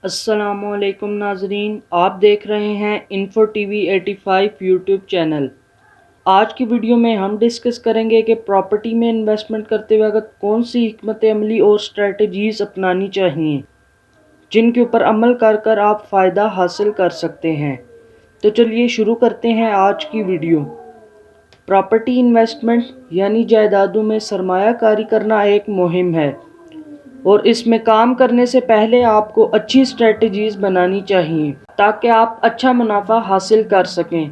السلام علیکم ناظرین، آپ دیکھ رہے ہیں info T V 85 YouTube channel. آج کی ویڈیو میں ہم ڈسکس کریں گے کہ پراپرٹی میں انویسٹمنٹ کرتے وقت کون سی حکمت عملی اور سٹریٹجیز اپنانی چاہیے جن کے اوپر عمل کر کر آپ فائدہ حاصل کر سکتے ہیں۔ تو چلیے شروع کرتے ہیں آج کی ویڈیو۔ پراپرٹی انویسٹمنٹ یعنی جائیدادوں میں سرمایہ کاری کرنا ایک مہم ہے، اور اس میں کام کرنے سے پہلے آپ کو اچھی سٹریٹجیز بنانی چاہیے تاکہ آپ اچھا منافع حاصل کر سکیں۔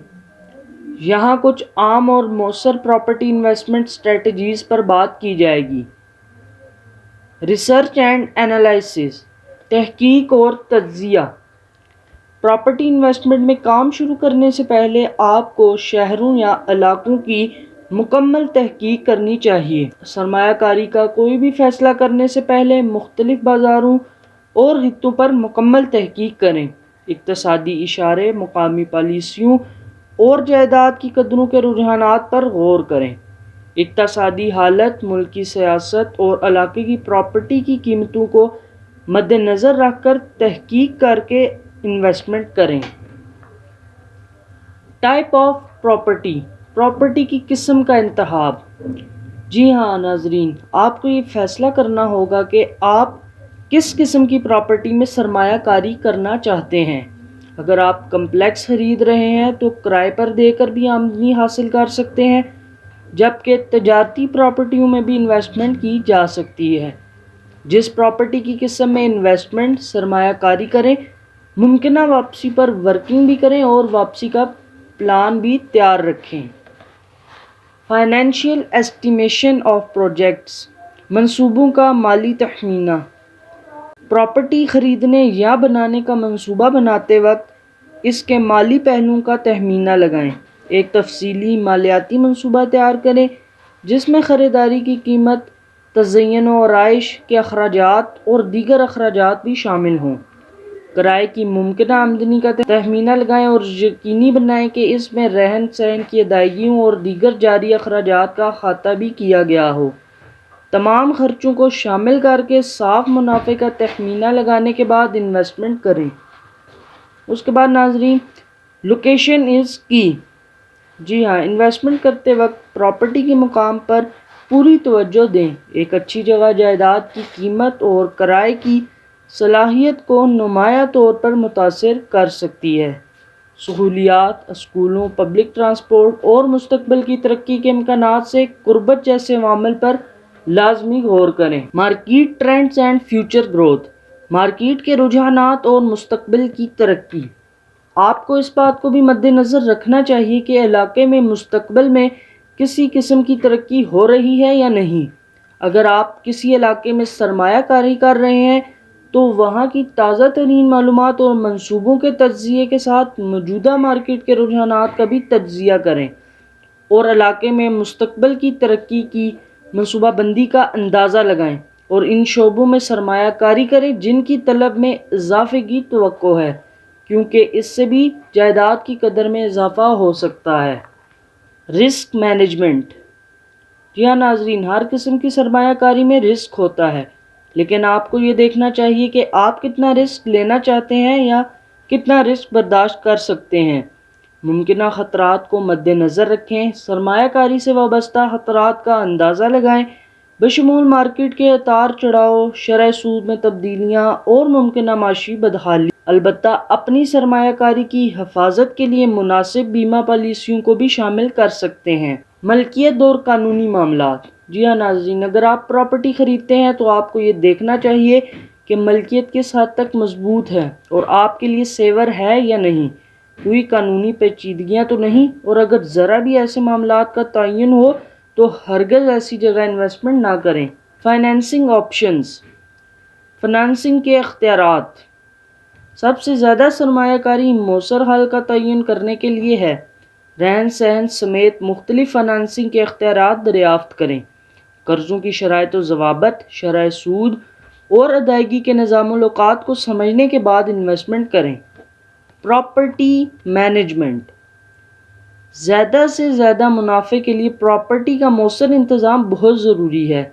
یہاں کچھ عام اور مؤثر پراپرٹی انویسٹمنٹ سٹریٹجیز پر بات کی جائے گی۔ ریسرچ اینڈ انالائسس، تحقیق اور تجزیہ۔ پراپرٹی انویسٹمنٹ میں کام شروع کرنے سے پہلے آپ کو شہروں یا علاقوں کی مکمل تحقیق کرنی چاہیے۔ سرمایہ کاری کا کوئی بھی فیصلہ کرنے سے پہلے مختلف بازاروں اور خطوں پر مکمل تحقیق کریں۔ اقتصادی اشارے، مقامی پالیسیوں اور جائیداد کی قدروں کے رجحانات پر غور کریں۔ اقتصادی حالت، ملکی سیاست اور علاقے کی پراپرٹی کی قیمتوں کو مد نظر رکھ کر تحقیق کر کے انویسٹمنٹ کریں۔ ٹائپ آف پراپرٹی، پراپرٹی کی قسم کا انتخاب۔ جی ہاں ناظرین، آپ کو یہ فیصلہ کرنا ہوگا کہ آپ کس قسم کی پراپرٹی میں سرمایہ کاری کرنا چاہتے ہیں۔ اگر آپ کمپلیکس خرید رہے ہیں تو کرائے پر دے کر بھی آمدنی حاصل کر سکتے ہیں، جبکہ تجارتی پراپرٹیوں میں بھی انویسٹمنٹ کی جا سکتی ہے۔ جس پراپرٹی کی قسم میں انویسٹمنٹ سرمایہ کاری کریں، ممکنہ واپسی پر ورکنگ بھی کریں اور واپسی کا پلان بھی تیار رکھیں۔ فائنینشیل ایسٹیمیشن آف پروجیکٹس، منصوبوں کا مالی تخمینہ۔ پراپرٹی خریدنے یا بنانے کا منصوبہ بناتے وقت اس کے مالی پہلوؤں کا تخمینہ لگائیں۔ ایک تفصیلی مالیاتی منصوبہ تیار کریں جس میں خریداری کی قیمت، تزئین و آرائش کے اخراجات اور دیگر اخراجات بھی شامل ہوں۔ کرائے کی ممکنہ آمدنی کا تخمینہ لگائیں اور یقینی بنائیں کہ اس میں رہن سہن کی ادائیگیوں اور دیگر جاری اخراجات کا احاطہ بھی کیا گیا ہو۔ تمام خرچوں کو شامل کر کے صاف منافع کا تخمینہ لگانے کے بعد انویسٹمنٹ کریں۔ اس کے بعد ناظرین، لوکیشن از کی۔ جی ہاں، انویسٹمنٹ کرتے وقت پراپرٹی کے مقام پر پوری توجہ دیں۔ ایک اچھی جگہ جائیداد کی قیمت اور کرائے کی صلاحیت کو نمایاں طور پر متاثر کر سکتی ہے۔ سہولیات، اسکولوں، پبلک ٹرانسپورٹ اور مستقبل کی ترقی کے امکانات سے قربت جیسے عوامل پر لازمی غور کریں۔ Market trends and future growth, market کے رجحانات اور مستقبل کی ترقی۔ آپ کو اس بات کو بھی مد نظر رکھنا چاہیے کہ علاقے میں مستقبل میں کسی قسم کی ترقی ہو رہی ہے یا نہیں۔ اگر آپ کسی علاقے میں سرمایہ کاری کر رہے ہیں تو وہاں کی تازہ ترین معلومات اور منصوبوں کے تجزیے کے ساتھ موجودہ مارکیٹ کے رجحانات کا بھی تجزیہ کریں اور علاقے میں مستقبل کی ترقی کی منصوبہ بندی کا اندازہ لگائیں اور ان شعبوں میں سرمایہ کاری کریں جن کی طلب میں اضافے کی توقع ہے، کیونکہ اس سے بھی جائیداد کی قدر میں اضافہ ہو سکتا ہے۔ Risk management. جی ہاں ناظرین، ہر قسم کی سرمایہ کاری میں رسک ہوتا ہے، لیکن آپ کو یہ دیکھنا چاہیے کہ آپ کتنا رسک لینا چاہتے ہیں یا کتنا رسک برداشت کر سکتے ہیں۔ ممکنہ خطرات کو مد نظر رکھیں، سرمایہ کاری سے وابستہ خطرات کا اندازہ لگائیں، بشمول مارکیٹ کے اتار چڑھاؤ، شرح سود میں تبدیلیاں اور ممکنہ معاشی بدحالی۔ البتہ اپنی سرمایہ کاری کی حفاظت کے لیے مناسب بیمہ پالیسیوں کو بھی شامل کر سکتے ہیں۔ ملکیت اور قانونی معاملات۔ جی ہاں ناظرین، اگر آپ پراپرٹی خریدتے ہیں تو آپ کو یہ دیکھنا چاہیے کہ ملکیت کس حد تک مضبوط ہے اور آپ کے لیے سیور ہے یا نہیں، کوئی قانونی پیچیدگیاں تو نہیں، اور اگر ذرا بھی ایسے معاملات کا تعین ہو تو ہرگز ایسی جگہ انویسٹمنٹ نہ کریں۔ فائنینسنگ آپشنز، فنانسنگ کے اختیارات۔ سب سے زیادہ سرمایہ کاری مؤثر حل کا تعین کرنے کے لیے ہے۔ رہن سہن سمیت مختلف فنانسنگ کے اختیارات دریافت کریں۔ قرضوں کی شرائط و ضوابط، شرح سود اور ادائیگی کے نظام الاوقات کو سمجھنے کے بعد انویسٹمنٹ کریں۔ پراپرٹی مینجمنٹ، زیادہ سے زیادہ منافع کے لیے پراپرٹی کا مؤثر انتظام بہت ضروری ہے۔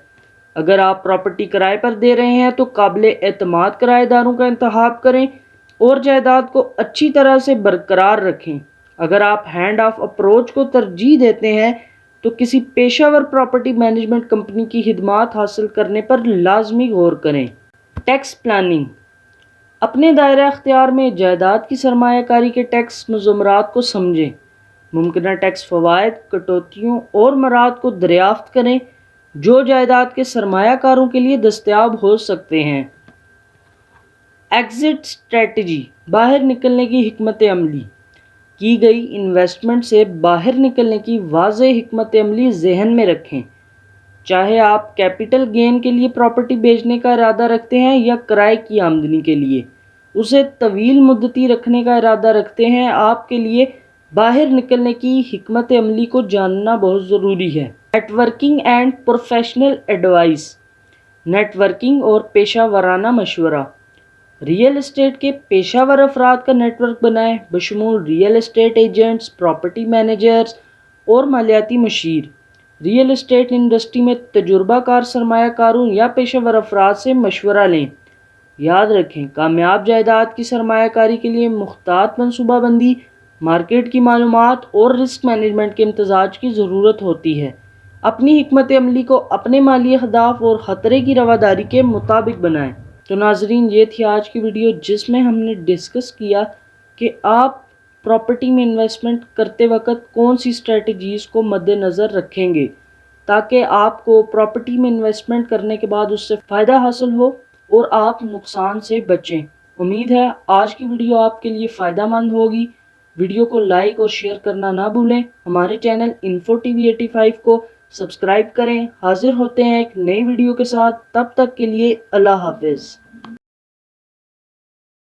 اگر آپ پراپرٹی کرائے پر دے رہے ہیں تو قابل اعتماد کرایہ داروں کا انتخاب کریں اور جائیداد کو اچھی طرح سے برقرار رکھیں۔ اگر آپ ہینڈ آف اپروچ کو ترجیح دیتے ہیں تو کسی پیشہ ور پراپرٹی مینجمنٹ کمپنی کی خدمات حاصل کرنے پر لازمی غور کریں۔ Tax planning. اپنے دائرہ اختیار میں جائیداد کی سرمایہ کاری کے ٹیکس مضمرات کو سمجھیں، ممکنہ ٹیکس فوائد، کٹوتیوں اور مراد کو دریافت کریں جو جائیداد کے سرمایہ کاروں کے لیے دستیاب ہو سکتے ہیں۔ ایگزٹ اسٹریٹجی، باہر نکلنے کی حکمت عملی۔ کی گئی انویسٹمنٹ سے باہر نکلنے کی واضح حکمت عملی ذہن میں رکھیں۔ چاہے آپ کیپٹل گین کے لیے پراپرٹی بیچنے کا ارادہ رکھتے ہیں یا کرائے کی آمدنی کے لیے اسے طویل مدتی رکھنے کا ارادہ رکھتے ہیں، آپ کے لیے باہر نکلنے کی حکمت عملی کو جاننا بہت ضروری ہے۔ Networking and professional advice. Networking اور پیشہ ورانہ مشورہ۔ ریئل اسٹیٹ کے پیشہ ور افراد کا نیٹ ورک بنائیں بشمول real estate agents, property managers اور مالیاتی مشیر۔ ریئل اسٹیٹ انڈسٹری میں تجربہ کار سرمایہ کاروں یا پیشہ ور افراد سے مشورہ لیں۔ یاد رکھیں، کامیاب جائیداد کی سرمایہ کاری کے لیے محتاط منصوبہ بندی، مارکیٹ کی معلومات اور رسک مینجمنٹ کے امتزاج کی ضرورت ہوتی ہے۔ اپنی حکمت عملی کو اپنے مالی اہداف اور خطرے کی رواداری کے مطابق بنائیں۔ تو ناظرین، یہ تھی آج کی ویڈیو جس میں ہم نے ڈسکس کیا کہ آپ پراپرٹی میں انویسٹمنٹ کرتے وقت کون سی اسٹریٹجیز کو مد نظر رکھیں گے تاکہ آپ کو پراپرٹی میں انویسٹمنٹ کرنے کے بعد اس سے فائدہ حاصل ہو اور آپ نقصان سے بچیں۔ امید ہے آج کی ویڈیو آپ کے لیے فائدہ مند ہوگی۔ ویڈیو کو لائک اور شیئر کرنا نہ بھولیں۔ ہمارے چینل انفو ٹی وی 85 کو سبسکرائب کریں۔ حاضر ہوتے ہیں ایک نئی ویڈیو کے ساتھ، تب تک کے لیے اللہ حافظ۔